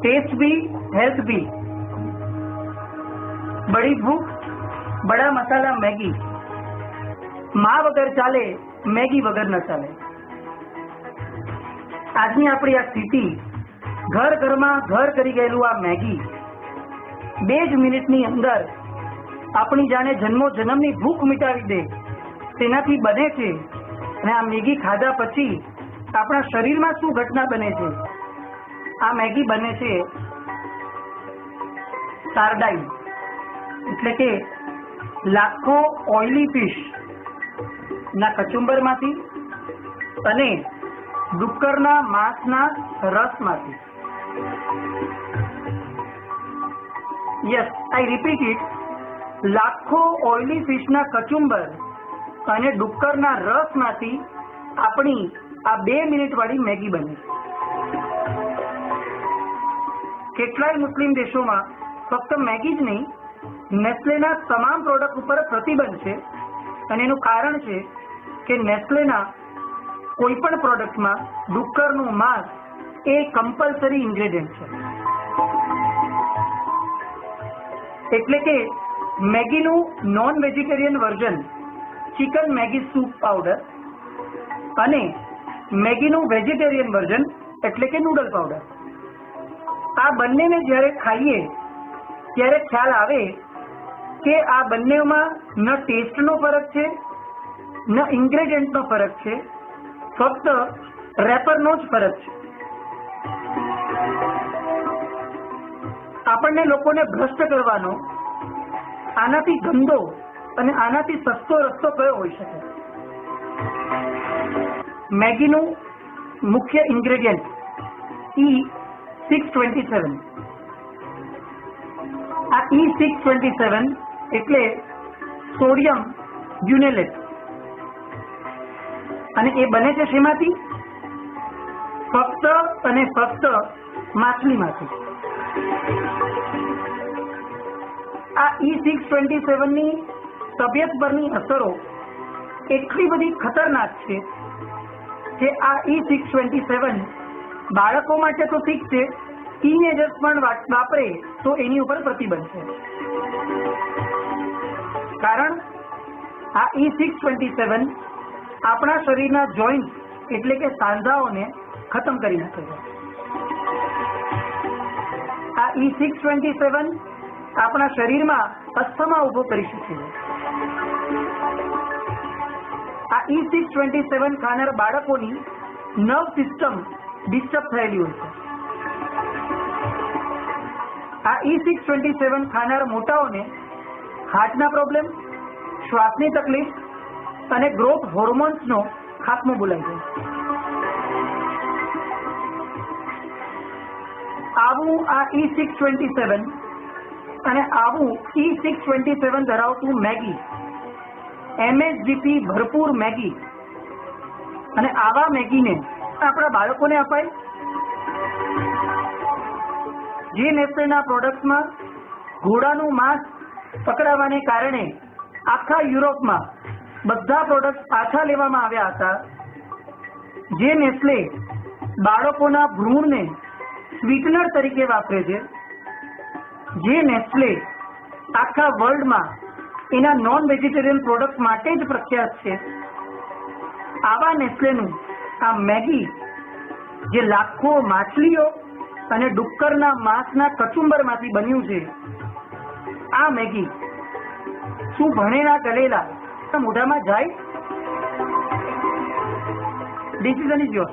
Test भी health भी। बड़ी भूख बड़ा मसाला मैगी, मां वगर चाले मैगी वगर न चाले। આજની આપણી આ સ્થિતિ, ઘર ઘરમાં ઘર કરી ગયેલું આ મેગી 2 જ મિનિટની અંદર આપણી જાણે જન્મો જન્મની ભૂખ મિટાવી દે તેનાથી બને છે। અને આ મેગી ખાધા પછી આપણા શરીરમાં શું ઘટના બને છે? આ મેગી બને છે સાર્ડાઇન, એટલે કે લાખો ઓઇલી ફિશ ના કચુંબરમાંથી અને ડુક્કરના માંસના રસમાંથી। યસ, આઈ રિપીટ ઇટ, લાખો ઓઇલી ફિશના કચુંબર અને ડુક્કરના રસમાંથી આપણી આ 2 મિનિટ વાળી મેગી બને છે। કેટલાય મુસ્લિમ દેશોમાં ફક્ત મેગી જ નહીં, નેસ્લેના તમામ પ્રોડક્ટ ઉપર પ્રતિબંધ છે અને એનું કારણ છે કે નેસ્લેના કોઈ પણ પ્રોડક્ટમાં ડુક્કરનું માંસ એ કમ્પલસરી ઇન્ગ્રેડિયન્ટ છે। એટલે કે મેગીનું non vegetarian version chicken Maggi soup powder અને મેગીનું વેજીટેરિયન વર્ઝન એટલે કે નૂડલ પાવડર, આ બંનેને જ્યારે ખાઈએ ત્યારે ખ્યાલ આવે કે આ બંનેમાં ન ટેસ્ટનો ફરક છે ન ઇન્ગ્રેડિયન્ટનો ફરક છે, ફક્ત રેપરનો જ ફરક છે। આપણને લોકોને ભ્રષ્ટ કરવાનો આનાથી ગંદો અને આનાથી સસ્તો રસ્તો કયો હોઈ શકે? મેગીનું મુખ્ય ઇન્ગ્રેડિયન્ટ E627, આ E627 એટલે સોડિયમ ગ્યુનેલેટ, અને એ બને છે શેમાંથી? ફક્ત અને ફક્ત માછલીમાંથી। આ E627 ની તબિયત પરની અસરો એટલી બધી ખતરનાક છે કે આ E627 બાળકો માટે તો ઠીક છે, ટીનેજર્સ પણ વાપરે તો એની ઉપર પ્રતિબંધ છે। કારણ આ E627 આપણા શરીરના જોઈન્ટ એટલે કે સાંધાઓને ખતમ કરી નાખે છે। આ E627 આપણા શરીરમાં અસ્થમા ઉભો કરી શકે છે। આ E627 ખાનાર બાળકોની નર્વ સિસ્ટમ ડિસ્ટર્બ થયેલી હોય છે। આ E627 ખાનાર મોટાઓને હાર્ટના પ્રોબ્લેમ, શ્વાસની તકલીફ અને ગ્રોથ હોર્મોન્સનો ખાત્મો બોલાય છે। આવું આ E627 અને આવું E627 ધરાવતું મેગી, MSG ભરપૂર મેગી, અને આવા મેગીને આપણા બાળકોને અપાય? જે નેસ્લેના પ્રોડક્ટ્સમાં ઘોડાનું માંસ પકડાવાને કારણે આખા યુરોપમાં બધા પ્રોડક્ટ પાછા લેવામાં આવ્યા હતા, જે નેસ્લે બાળકોના ભ્રૂણને સ્વીટનર તરીકે વાપરે છે, જે નેસ્લે આખા વર્લ્ડમાં એના નોન વેજીટેરિયન પ્રોડક્ટ માટે જ પ્રખ્યાત છે, આવા નેસ્લેનું આ મેગી જે લાખો માછલીઓ અને ડુક્કરના માંસના કચુંબરમાંથી બન્યું છે, આ મેગી શું ભણેલા ગલેલા મોઢામાં જાય? Decision is your.